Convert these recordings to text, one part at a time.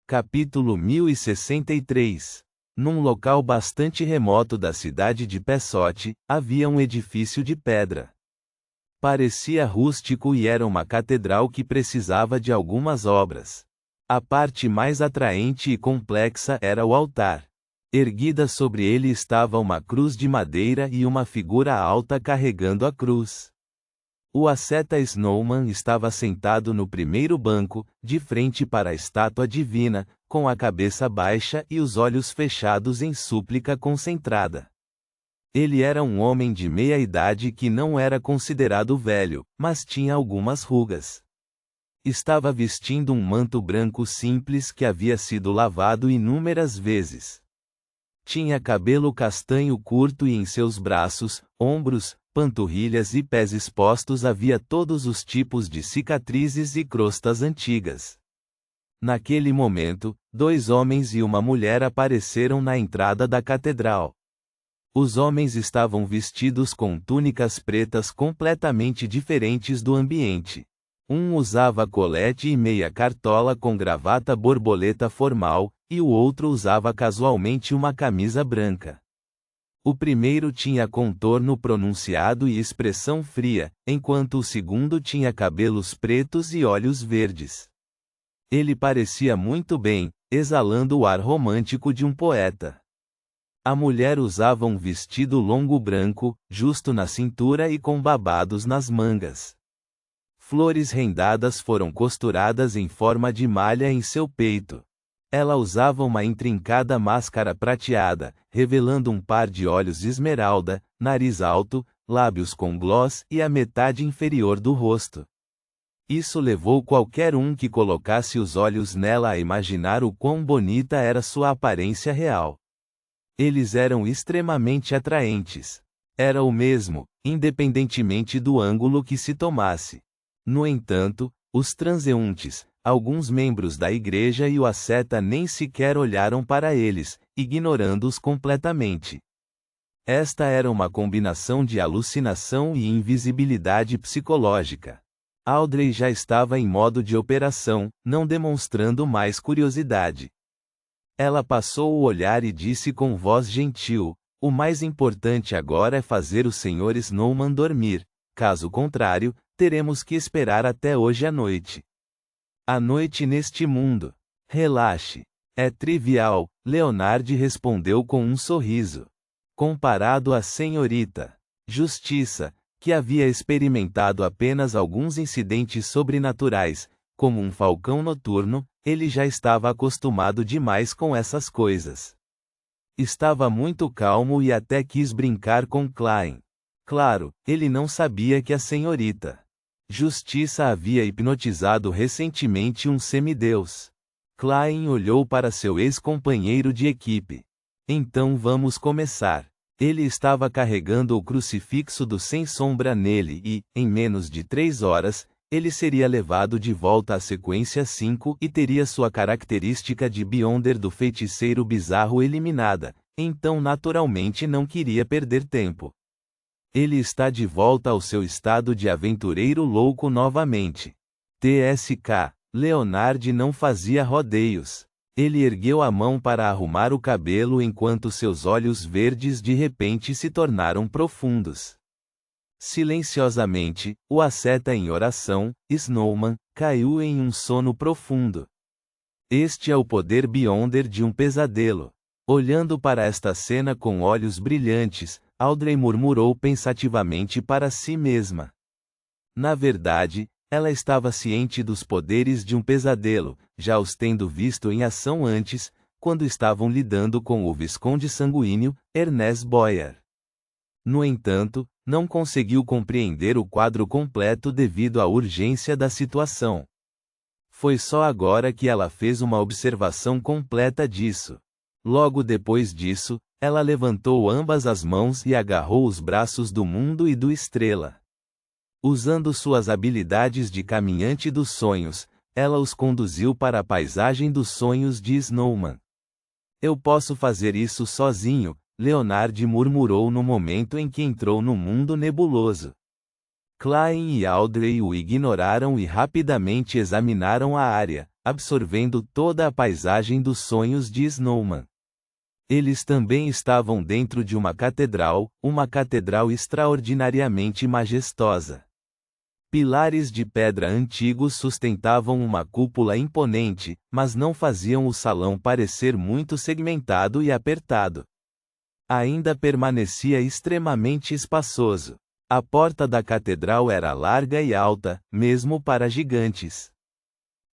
Capítulo 1063. Num local bastante remoto da cidade de Pessote, havia um edifício de pedra. Parecia rústico e era uma catedral que precisava de algumas obras. A parte mais atraente e complexa era o altar. Erguida sobre ele estava uma cruz de madeira e uma figura alta carregando a cruz. O asceta Snowman estava sentado no primeiro banco, de frente para a estátua divina, com a cabeça baixa e os olhos fechados em súplica concentrada. Ele era um homem de meia idade que não era considerado velho, mas tinha algumas rugas. Estava vestindo um manto branco simples que havia sido lavado inúmeras vezes. Tinha cabelo castanho curto e em seus braços, ombros, panturrilhas e pés expostos havia todos os tipos de cicatrizes e crostas antigas. Naquele momento, 2 homens e uma mulher apareceram na entrada da catedral. Os homens estavam vestidos com túnicas pretas completamente diferentes do ambiente. Um usava colete e meia cartola com gravata borboleta formal, e o outro usava casualmente uma camisa branca. O primeiro tinha contorno pronunciado e expressão fria, enquanto o segundo tinha cabelos pretos e olhos verdes. Ele parecia muito bem, exalando o ar romântico de um poeta. A mulher usava um vestido longo branco, justo na cintura e com babados nas mangas. Flores rendadas foram costuradas em forma de malha em seu peito. Ela usava uma intrincada máscara prateada, revelando um par de olhos esmeralda, nariz alto, lábios com gloss e a metade inferior do rosto. Isso levou qualquer um que colocasse os olhos nela a imaginar o quão bonita era sua aparência real. Eles eram extremamente atraentes. Era o mesmo, independentemente do ângulo que se tomasse. No entanto, os transeuntes, alguns membros da igreja e o asceta nem sequer olharam para eles, ignorando-os completamente. Esta era uma combinação de alucinação e invisibilidade psicológica. Audrey já estava em modo de operação, não demonstrando mais curiosidade. Ela passou o olhar e disse com voz gentil: "O mais importante agora é fazer o Sr. Snowman dormir, caso contrário, teremos que esperar até hoje à noite." "A noite neste mundo. Relaxe. É trivial", Leonard respondeu com um sorriso. Comparado à senhorita Justiça, que havia experimentado apenas alguns incidentes sobrenaturais, como um falcão noturno, ele já estava acostumado demais com essas coisas. Estava muito calmo e até quis brincar com Klein. Claro, ele não sabia que a senhorita Justiça havia hipnotizado recentemente um semideus. Klein olhou para seu ex-companheiro de equipe. "Então vamos começar." Ele estava carregando o crucifixo do Sem Sombra nele e, em menos de 3 horas, ele seria levado de volta à sequência 5 e teria sua característica de Beyonder do feiticeiro bizarro eliminada, então naturalmente não queria perder tempo. Ele está de volta ao seu estado de aventureiro louco novamente. TSK. Leonard não fazia rodeios. Ele ergueu a mão para arrumar o cabelo enquanto seus olhos verdes de repente se tornaram profundos. Silenciosamente, o asceta em oração, Snowman, caiu em um sono profundo. Este é o poder Beyonder de um pesadelo. Olhando para esta cena com olhos brilhantes, Audrey murmurou pensativamente para si mesma. Na verdade, ela estava ciente dos poderes de um pesadelo, já os tendo visto em ação antes, quando estavam lidando com o Visconde Sanguíneo, Ernest Boyer. No entanto, não conseguiu compreender o quadro completo devido à urgência da situação. Foi só agora que ela fez uma observação completa disso. Logo depois disso, ela levantou ambas as mãos e agarrou os braços do mundo e do Estrela. Usando suas habilidades de caminhante dos sonhos, ela os conduziu para a paisagem dos sonhos de Snowman. "Eu posso fazer isso sozinho", Leonard murmurou no momento em que entrou no mundo nebuloso. Klein e Audrey o ignoraram e rapidamente examinaram a área, absorvendo toda a paisagem dos sonhos de Snowman. Eles também estavam dentro de uma catedral extraordinariamente majestosa. Pilares de pedra antigos sustentavam uma cúpula imponente, mas não faziam o salão parecer muito segmentado e apertado. Ainda permanecia extremamente espaçoso. A porta da catedral era larga e alta, mesmo para gigantes.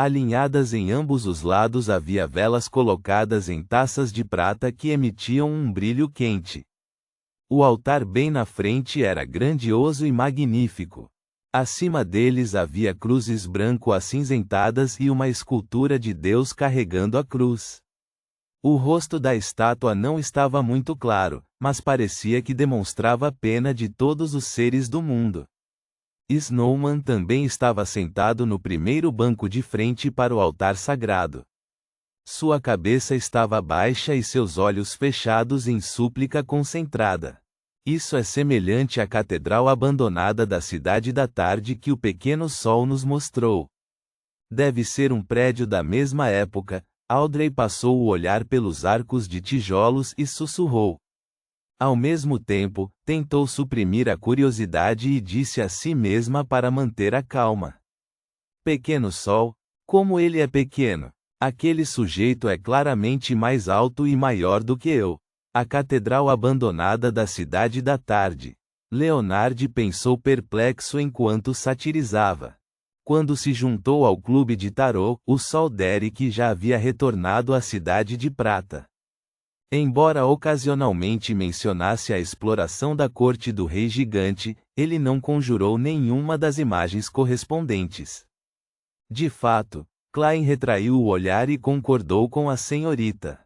Alinhadas em ambos os lados havia velas colocadas em taças de prata que emitiam um brilho quente. O altar bem na frente era grandioso e magnífico. Acima deles havia cruzes branco-acinzentadas e uma escultura de Deus carregando a cruz. O rosto da estátua não estava muito claro, mas parecia que demonstrava a pena de todos os seres do mundo. Snowman também estava sentado no primeiro banco de frente para o altar sagrado. Sua cabeça estava baixa e seus olhos fechados em súplica concentrada. Isso é semelhante à catedral abandonada da Cidade da Tarde que o pequeno sol nos mostrou. Deve ser um prédio da mesma época. Audrey passou o olhar pelos arcos de tijolos e sussurrou. Ao mesmo tempo, tentou suprimir a curiosidade e disse a si mesma para manter a calma. Pequeno sol, como ele é pequeno. Aquele sujeito é claramente mais alto e maior do que eu. A catedral abandonada da Cidade da Tarde. Leonard pensou perplexo enquanto satirizava. Quando se juntou ao clube de tarô, o Sol Derek já havia retornado à Cidade de Prata. Embora ocasionalmente mencionasse a exploração da corte do rei gigante, ele não conjurou nenhuma das imagens correspondentes. De fato, Klein retraiu o olhar e concordou com a senhorita.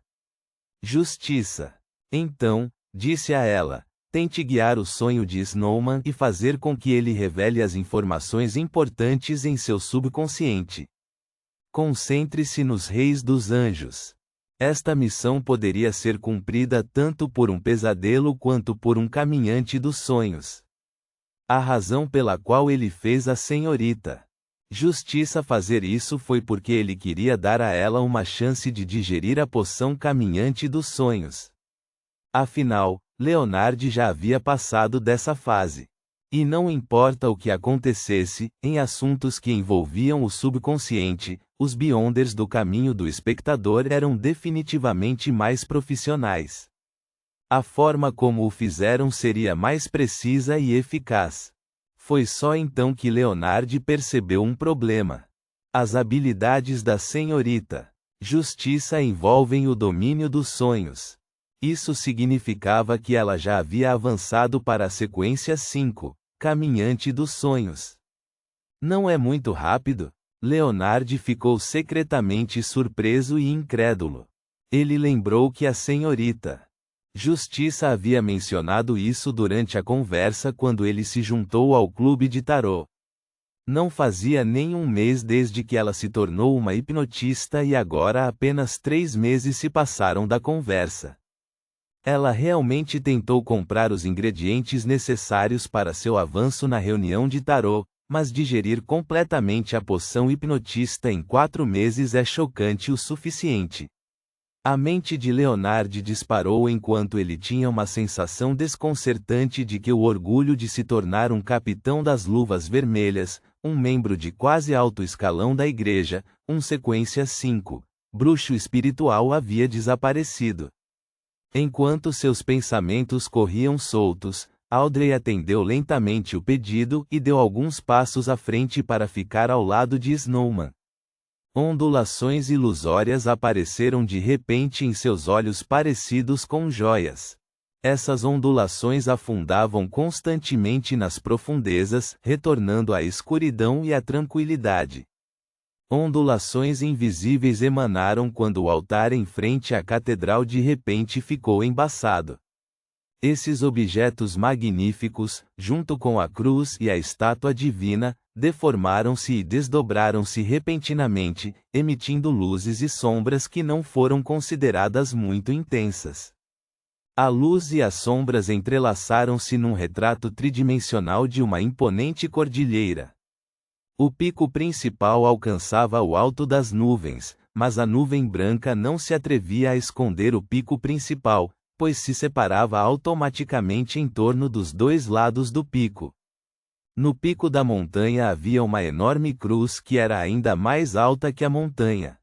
Justiça. Então, disse a ela, tente guiar o sonho de Snowman e fazer com que ele revele as informações importantes em seu subconsciente. Concentre-se nos reis dos anjos. Esta missão poderia ser cumprida tanto por um pesadelo quanto por um caminhante dos sonhos. A razão pela qual ele fez a senhorita Justiça fazer isso foi porque ele queria dar a ela uma chance de digerir a poção caminhante dos sonhos. Afinal, Leonard já havia passado dessa fase. E não importa o que acontecesse, em assuntos que envolviam o subconsciente, os Beyonders do caminho do espectador eram definitivamente mais profissionais. A forma como o fizeram seria mais precisa e eficaz. Foi só então que Leonard percebeu um problema. As habilidades da senhorita Justiça envolvem o domínio dos sonhos. Isso significava que ela já havia avançado para a sequência 5. Caminhante dos sonhos. Não é muito rápido? Leonard ficou secretamente surpreso e incrédulo. Ele lembrou que a senhorita Justiça havia mencionado isso durante a conversa quando ele se juntou ao clube de tarô. Não fazia nem um mês desde que ela se tornou uma hipnotista e agora apenas 3 meses se passaram da conversa. Ela realmente tentou comprar os ingredientes necessários para seu avanço na reunião de tarô, mas digerir completamente a poção hipnotista em 4 meses é chocante o suficiente. A mente de Leonard disparou enquanto ele tinha uma sensação desconcertante de que o orgulho de se tornar um capitão das luvas vermelhas, um membro de quase alto escalão da igreja, um sequência 5, bruxo espiritual havia desaparecido. Enquanto seus pensamentos corriam soltos, Audrey atendeu lentamente o pedido e deu alguns passos à frente para ficar ao lado de Snowman. Ondulações ilusórias apareceram de repente em seus olhos parecidos com joias. Essas ondulações afundavam constantemente nas profundezas, retornando à escuridão e à tranquilidade. Ondulações invisíveis emanaram quando o altar em frente à catedral de repente ficou embaçado. Esses objetos magníficos, junto com a cruz e a estátua divina, deformaram-se e desdobraram-se repentinamente, emitindo luzes e sombras que não foram consideradas muito intensas. A luz e as sombras entrelaçaram-se num retrato tridimensional de uma imponente cordilheira. O pico principal alcançava o alto das nuvens, mas a nuvem branca não se atrevia a esconder o pico principal, pois se separava automaticamente em torno dos dois lados do pico. No pico da montanha havia uma enorme cruz que era ainda mais alta que a montanha.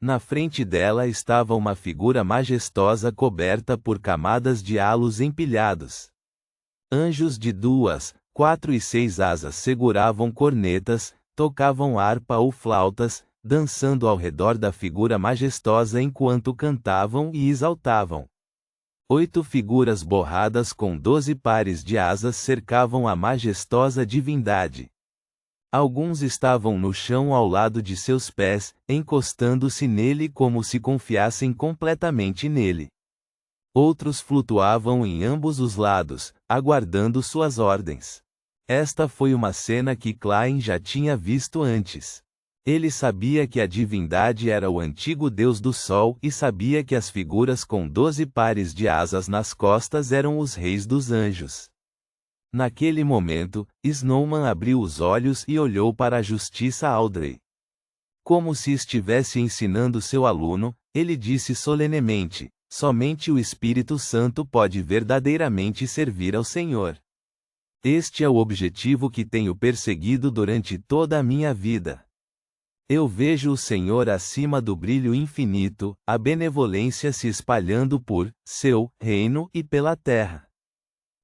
Na frente dela estava uma figura majestosa coberta por camadas de halos empilhados. Anjos de 2, 4 e 6 asas seguravam cornetas, tocavam harpa ou flautas, dançando ao redor da figura majestosa enquanto cantavam e exaltavam. 8 figuras borradas com 12 pares de asas cercavam a majestosa divindade. Alguns estavam no chão ao lado de seus pés, encostando-se nele como se confiassem completamente nele. Outros flutuavam em ambos os lados, aguardando suas ordens. Esta foi uma cena que Klein já tinha visto antes. Ele sabia que a divindade era o antigo deus do sol e sabia que as figuras com 12 pares de asas nas costas eram os reis dos anjos. Naquele momento, Snowman abriu os olhos e olhou para a justiça Audrey. Como se estivesse ensinando seu aluno, ele disse solenemente: somente o Espírito Santo pode verdadeiramente servir ao Senhor. Este é o objetivo que tenho perseguido durante toda a minha vida. Eu vejo o Senhor acima do brilho infinito, a benevolência se espalhando por seu reino e pela terra.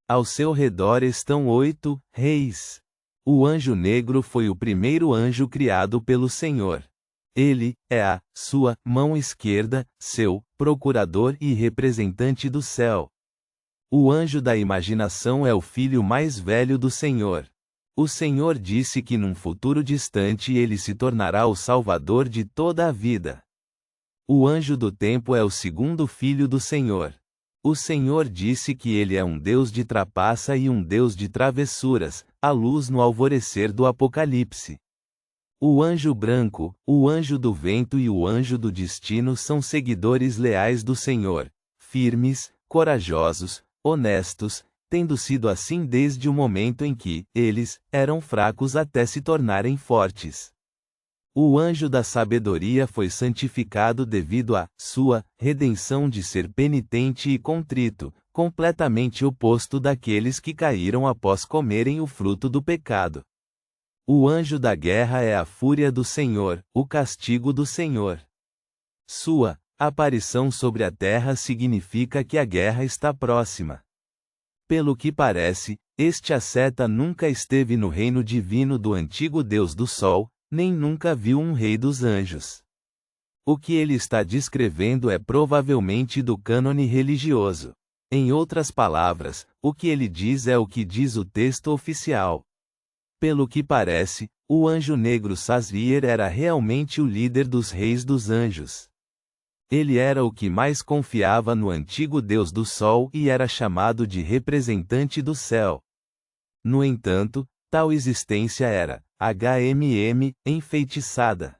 Ao seu redor estão 8 reis. O anjo negro foi o primeiro anjo criado pelo Senhor. Ele é a sua mão esquerda, seu procurador e representante do céu. O anjo da imaginação é o filho mais velho do Senhor. O Senhor disse que num futuro distante ele se tornará o Salvador de toda a vida. O anjo do tempo é o segundo filho do Senhor. O Senhor disse que ele é um Deus de trapaça e um Deus de travessuras, a luz no alvorecer do Apocalipse. O anjo branco, o anjo do vento e o anjo do destino são seguidores leais do Senhor, firmes, corajosos, honestos, tendo sido assim desde o momento em que eles eram fracos até se tornarem fortes. O anjo da sabedoria foi santificado devido à sua redenção de ser penitente e contrito, completamente oposto daqueles que caíram após comerem o fruto do pecado. O anjo da guerra é a fúria do Senhor, o castigo do Senhor. Sua aparição sobre a terra significa que a guerra está próxima. Pelo que parece, este asceta nunca esteve no reino divino do antigo Deus do Sol, nem nunca viu um rei dos anjos. O que ele está descrevendo é provavelmente do cânone religioso. Em outras palavras, o que ele diz é o que diz o texto oficial. Pelo que parece, o anjo negro Sazriel era realmente o líder dos reis dos anjos. Ele era o que mais confiava no antigo Deus do Sol e era chamado de representante do céu. No entanto, tal existência era, enfeitiçada.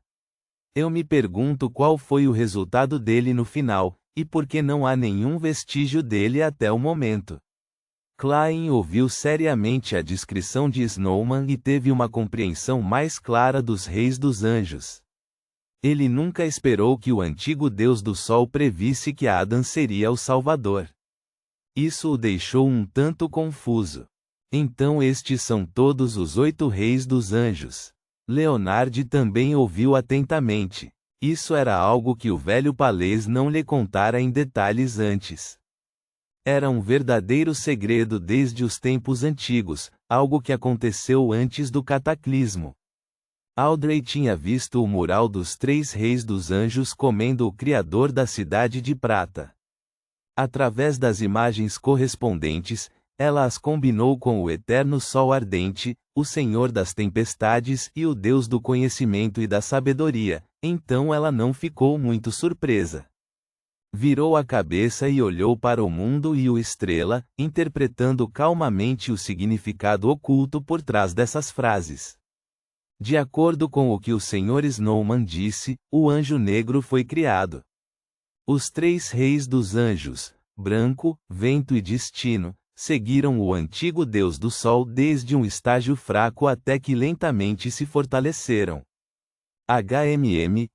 Eu me pergunto qual foi o resultado dele no final, e por que não há nenhum vestígio dele até o momento. Klein ouviu seriamente a descrição de Snowman e teve uma compreensão mais clara dos reis dos anjos. Ele nunca esperou que o antigo Deus do Sol previsse que Adam seria o Salvador. Isso o deixou um tanto confuso. Então estes são todos os 8 reis dos anjos. Leonard também ouviu atentamente. Isso era algo que o velho Palês não lhe contara em detalhes antes. Era um verdadeiro segredo desde os tempos antigos, algo que aconteceu antes do cataclismo. Audrey tinha visto o mural dos 3 reis dos anjos comendo o Criador da Cidade de Prata. Através das imagens correspondentes, ela as combinou com o eterno Sol ardente, o Senhor das tempestades e o Deus do conhecimento e da sabedoria, então ela não ficou muito surpresa. Virou a cabeça e olhou para o mundo e o estrela, interpretando calmamente o significado oculto por trás dessas frases. De acordo com o que o Sr. Snowman disse, o anjo negro foi criado. Os 3 reis dos anjos, branco, vento e destino, seguiram o antigo deus do sol desde um estágio fraco até que lentamente se fortaleceram.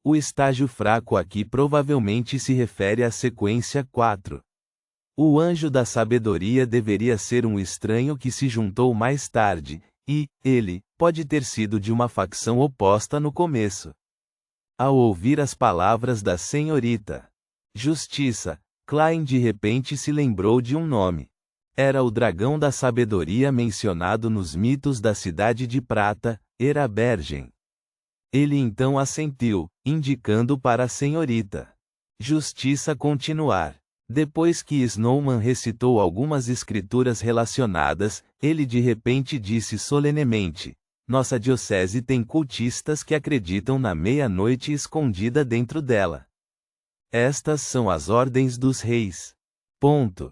O estágio fraco aqui provavelmente se refere à sequência 4. O anjo da sabedoria deveria ser um estranho que se juntou mais tarde, e ele pode ter sido de uma facção oposta no começo. Ao ouvir as palavras da senhorita Justiça, Klein de repente se lembrou de um nome. Era o dragão da sabedoria mencionado nos mitos da Cidade de Prata, Erabergen. Ele então assentiu, indicando para a senhorita Justiça continuar. Depois que Snowman recitou algumas escrituras relacionadas, ele de repente disse solenemente: nossa diocese tem cultistas que acreditam na meia-noite escondida dentro dela. Estas são as ordens dos reis. Ponto.